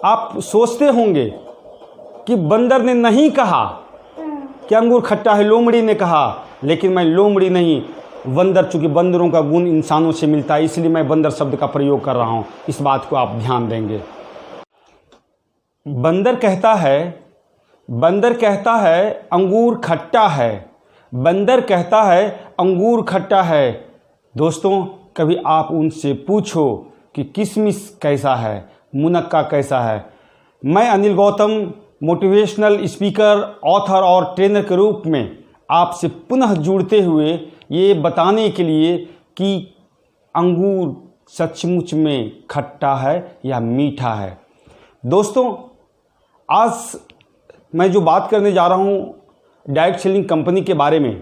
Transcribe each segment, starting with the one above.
आप सोचते होंगे कि बंदर ने नहीं कहा कि अंगूर खट्टा है, लोमड़ी ने कहा, लेकिन मैं लोमड़ी नहीं, बंदर, चूंकि बंदरों का गुण इंसानों से मिलता है इसलिए मैं बंदर शब्द का प्रयोग कर रहा हूं। इस बात को आप ध्यान देंगे। बंदर कहता है अंगूर खट्टा है, बंदर कहता है अंगूर खट्टा है। दोस्तों, कभी आप उनसे पूछो कि किशमिश कैसा है, मुनक्का कैसा है। मैं Anil Gautam, motivational speaker, author और ट्रेनर के रूप में आपसे पुनः जुड़ते हुए ये बताने के लिए कि अंगूर सचमुच में खट्टा है या मीठा है। दोस्तों, आज मैं जो बात करने जा रहा हूँ डायरेक्ट सेलिंग कंपनी के बारे में।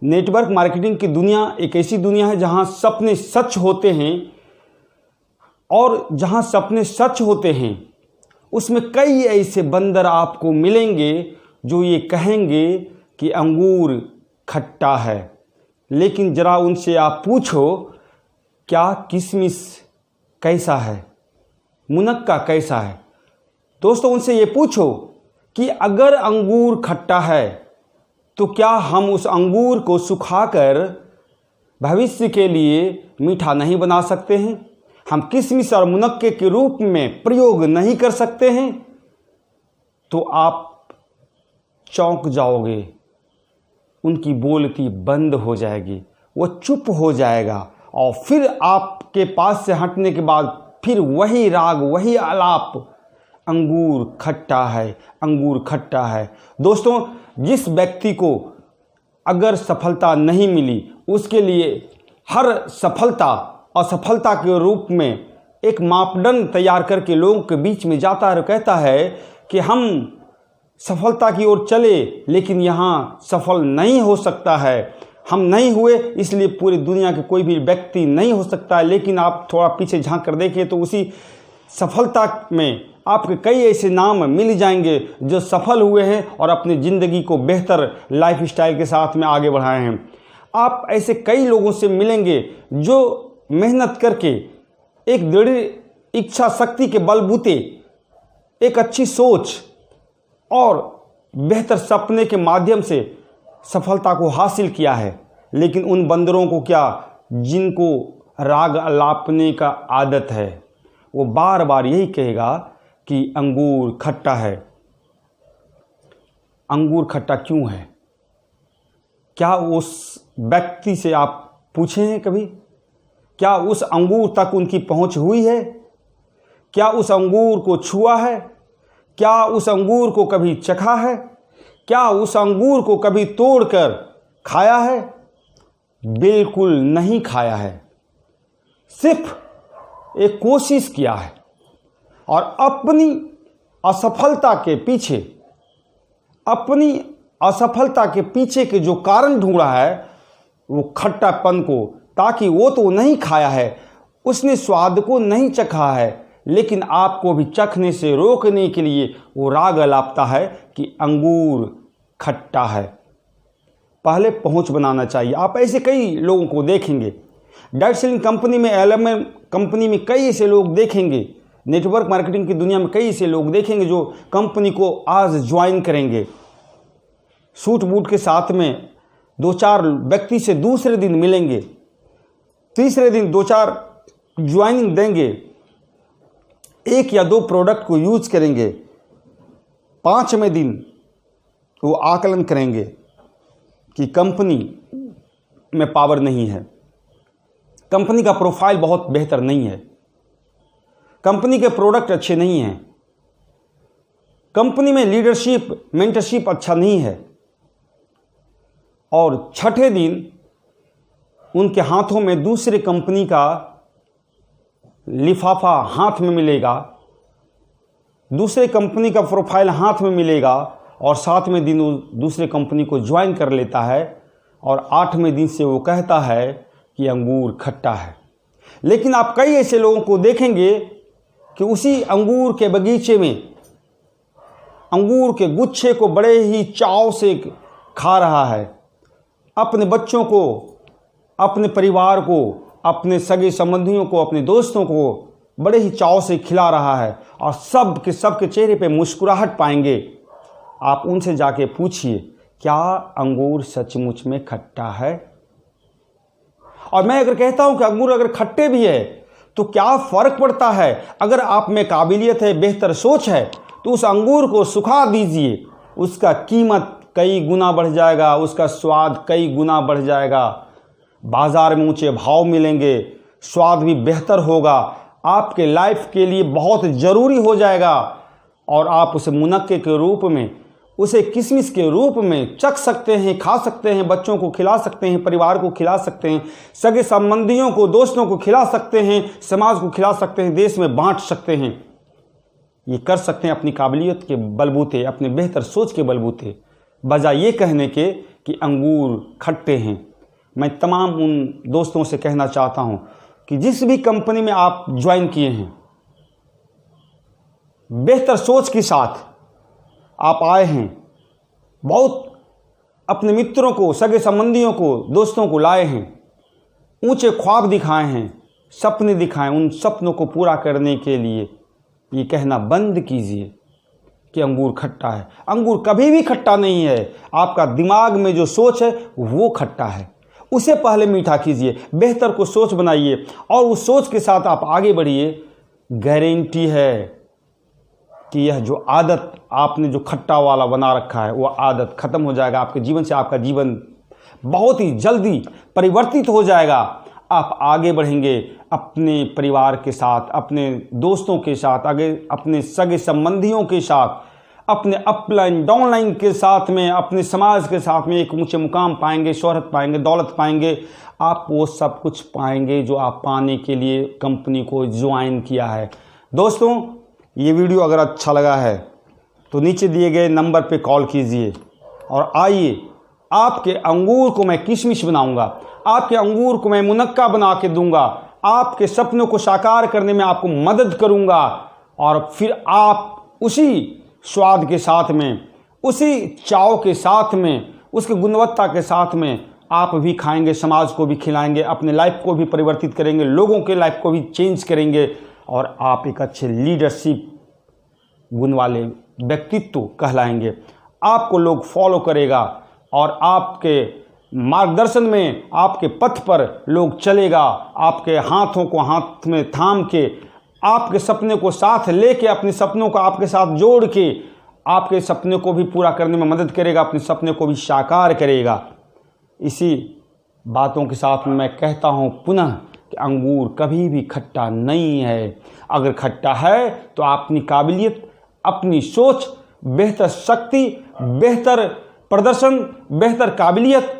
नेटवर्क मार्केटिंग की दुनिया एक ऐसी दुनिया है जहाँ सपने सच होते हैं, और जहाँ सपने सच होते हैं उसमें कई ऐसे बंदर आपको मिलेंगे जो ये कहेंगे कि अंगूर खट्टा है। लेकिन ज़रा उनसे आप पूछो क्या किशमिश कैसा है, मुनक्का कैसा है। दोस्तों, उनसे ये पूछो कि अगर अंगूर खट्टा है तो क्या हम उस अंगूर को सुखाकर भविष्य के लिए मीठा नहीं बना सकते हैं? हम किशमिश और मुनक्के के रूप में प्रयोग नहीं कर सकते हैं? तो आप चौंक जाओगे, उनकी बोलती बंद हो जाएगी, वो चुप हो जाएगा, और फिर आपके पास से हटने के बाद फिर वही राग, वही आलाप, अंगूर खट्टा है, अंगूर खट्टा है। दोस्तों, जिस व्यक्ति को अगर सफलता नहीं मिली उसके लिए हर सफलता असफलता के रूप में एक मापदंड तैयार करके लोगों के बीच में जाता है और कहता है कि हम सफलता की ओर चले लेकिन यहाँ सफल नहीं हो सकता है, हम नहीं हुए इसलिए पूरी दुनिया के कोई भी व्यक्ति नहीं हो सकता है। लेकिन आप थोड़ा पीछे झांक कर देखें तो उसी सफलता में आपके कई ऐसे नाम मिल जाएंगे जो सफल हुए हैं और अपनी ज़िंदगी को बेहतर लाइफ स्टाइल के साथ में आगे बढ़ाए हैं। आप ऐसे कई लोगों से मिलेंगे जो मेहनत करके एक दृढ़ इच्छा शक्ति के बलबूते, एक अच्छी सोच और बेहतर सपने के माध्यम से सफलता को हासिल किया है। लेकिन उन बंदरों को क्या, जिनको राग अलापने का आदत है, वो बार बार यही कहेगा कि अंगूर खट्टा है। अंगूर खट्टा क्यों है? क्या उस व्यक्ति से आप पूछे हैं कभी? क्या उस अंगूर तक उनकी पहुंच हुई है? क्या उस अंगूर को छुआ है? क्या उस अंगूर को कभी चखा है? क्या उस अंगूर को कभी तोड़कर खाया है? बिल्कुल नहीं खाया है, सिर्फ एक कोशिश किया है और अपनी असफलता के पीछे के जो कारण ढूंढा है वो खट्टापन को, ताकि वो तो नहीं खाया है, उसने स्वाद को नहीं चखा है, लेकिन आपको भी चखने से रोकने के लिए वो राग अलापता है कि अंगूर खट्टा है। पहले पहुंच बनाना चाहिए। आप ऐसे कई लोगों को देखेंगे डायरेक्ट सेलिंग कंपनी में, एलएमएन कंपनी में कई ऐसे लोग देखेंगे, नेटवर्क मार्केटिंग की दुनिया में कई ऐसे लोग देखेंगे जो कंपनी को आज ज्वाइन करेंगे, सूट बूट के साथ में 2-4 व्यक्ति से दूसरे दिन मिलेंगे, तीसरे दिन 2-4 ज्वाइनिंग देंगे, 1 या 2 प्रोडक्ट को यूज करेंगे, 5वें दिन वो आकलन करेंगे कि कंपनी में पावर नहीं है, कंपनी का प्रोफाइल बहुत बेहतर नहीं है, कंपनी के प्रोडक्ट अच्छे नहीं हैं, कंपनी में लीडरशिप मेंटरशिप अच्छा नहीं है। और 6ठे दिन उनके हाथों में दूसरे कंपनी का लिफाफा हाथ में मिलेगा, दूसरे कंपनी का प्रोफाइल हाथ में मिलेगा, और 7वें दिन वो दूसरे कंपनी को ज्वाइन कर लेता है, और 8वें दिन से वो कहता है कि अंगूर खट्टा है। लेकिन आप कई ऐसे लोगों को देखेंगे कि उसी अंगूर के बगीचे में अंगूर के गुच्छे को बड़े ही चाव से खा रहा है, अपने बच्चों को, अपने परिवार को, अपने सगे संबंधियों को, अपने दोस्तों को बड़े ही चाव से खिला रहा है और सब के चेहरे पे मुस्कुराहट पाएंगे। आप उनसे जाके पूछिए, क्या अंगूर सचमुच में खट्टा है? और मैं अगर कहता हूं कि अंगूर अगर खट्टे भी है तो क्या फ़र्क पड़ता है? अगर आप में काबिलियत है, बेहतर सोच है, तो उस अंगूर को सुखा दीजिए, उसका कीमत कई गुना बढ़ जाएगा, उसका स्वाद कई गुना बढ़ जाएगा, बाज़ार में ऊंचे भाव मिलेंगे, स्वाद भी बेहतर होगा, आपके लाइफ के लिए बहुत ज़रूरी हो जाएगा और आप उसे मुनक्के के रूप में, उसे किशमिश के रूप में चख सकते हैं, खा सकते हैं, बच्चों को खिला सकते हैं, परिवार को खिला सकते हैं, सगे संबंधियों को, दोस्तों को खिला सकते हैं, समाज को खिला सकते हैं, देश में बांट सकते हैं। ये कर सकते हैं अपनी काबिलियत के बलबूते, अपने बेहतर सोच के बलबूते, बजाय ये कहने के कि अंगूर खट्टे हैं। मैं तमाम उन दोस्तों से कहना चाहता हूँ कि जिस भी कंपनी में आप ज्वाइन किए हैं, बेहतर सोच के साथ आप आए हैं, बहुत अपने मित्रों को, सगे संबंधियों को, दोस्तों को लाए हैं, ऊंचे ख्वाब दिखाए हैं, सपने दिखाए, उन सपनों को पूरा करने के लिए ये कहना बंद कीजिए कि अंगूर खट्टा है। अंगूर कभी भी खट्टा नहीं है। आपका दिमाग में जो सोच है वो खट्टा है, उसे पहले मीठा कीजिए, बेहतर को सोच बनाइए और उस सोच के साथ आप आगे बढ़िए। गारंटी है कि यह जो आदत आपने जो खट्टा वाला बना रखा है वो आदत ख़त्म हो जाएगा आपके जीवन से। आपका जीवन बहुत ही जल्दी परिवर्तित हो जाएगा। आप आगे बढ़ेंगे अपने परिवार के साथ, अपने दोस्तों के साथ, आगे अपने सगे संबंधियों के साथ, अपने अपलाइन डाउनलाइन के साथ में, अपने समाज के साथ में एक ऊंचे मुकाम पाएंगे, शोहरत पाएंगे, दौलत पाएंगे। आप वो सब कुछ पाएंगे जो आप पाने के लिए कंपनी को ज्वाइन किया है। दोस्तों, ये वीडियो अगर अच्छा लगा है तो नीचे दिए गए नंबर पे कॉल कीजिए और आइए, आपके अंगूर को मैं किशमिश बनाऊंगा, आपके अंगूर को मैं मुनक्का बना के दूंगा, आपके सपनों को साकार करने में आपको मदद करूंगा और फिर आप उसी स्वाद के साथ में, उसी चाव के साथ में, उसकी गुणवत्ता के साथ में आप भी खाएंगे, समाज को भी खिलाएंगे, अपने लाइफ को भी परिवर्तित करेंगे, लोगों के लाइफ को भी चेंज करेंगे और आप एक अच्छे लीडरशिप गुण वाले व्यक्तित्व कहलाएंगे। आपको लोग फॉलो करेगा और आपके मार्गदर्शन में, आपके पथ पर लोग चलेगा। आपके हाथों को हाथ में थाम के, आपके सपने को साथ लेके, अपने सपनों को आपके साथ जोड़ के आपके सपने को भी पूरा करने में मदद करेगा, अपने सपने को भी साकार करेगा। इसी बातों के साथ मैं कहता हूँ पुनः कि अंगूर कभी भी खट्टा नहीं है। अगर खट्टा है तो अपनी काबिलियत, अपनी सोच, बेहतर शक्ति, बेहतर प्रदर्शन, बेहतर काबिलियत,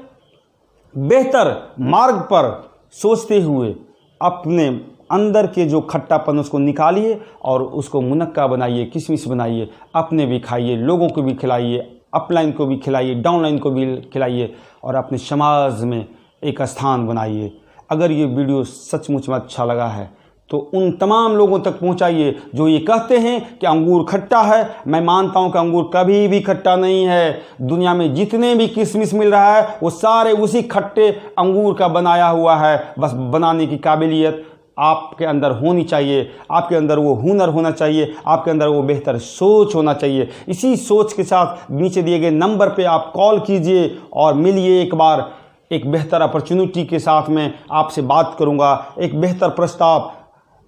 बेहतर मार्ग पर सोचते हुए अपने अंदर के जो खट्टापन उसको निकालिए और उसको मुनक्का बनाइए, किशमिश बनाइए, अपने भी खाइए, लोगों को भी खिलाइए, अपलाइन को भी खिलाइए, डाउनलाइन को भी खिलाइए और अपने समाज में एक स्थान बनाइए। अगर ये वीडियो सचमुच में अच्छा लगा है तो उन तमाम लोगों तक पहुंचाइए जो ये कहते हैं कि अंगूर खट्टा है। मैं मानता हूं कि अंगूर कभी भी खट्टा नहीं है। दुनिया में जितने भी किशमिश मिल रहा है वो सारे उसी खट्टे अंगूर का बनाया हुआ है। बस बनाने की काबिलियत आपके अंदर होनी चाहिए, आपके अंदर वो हुनर होना चाहिए, आपके अंदर वो बेहतर सोच होना चाहिए। इसी सोच के साथ नीचे दिए गए नंबर पे आप कॉल कीजिए और मिलिए एक बार। एक बेहतर अपॉर्चुनिटी के साथ में आपसे बात करूंगा, एक बेहतर प्रस्ताव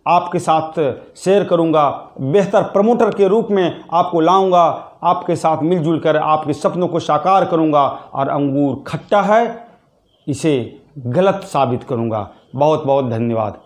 आपके साथ शेयर करूंगा, बेहतर प्रमोटर के रूप में आपको लाऊंगा, आपके साथ मिलजुल कर आपके सपनों को साकार करूंगा और अंगूर खट्टा है इसे गलत साबित करूंगा। बहुत बहुत धन्यवाद।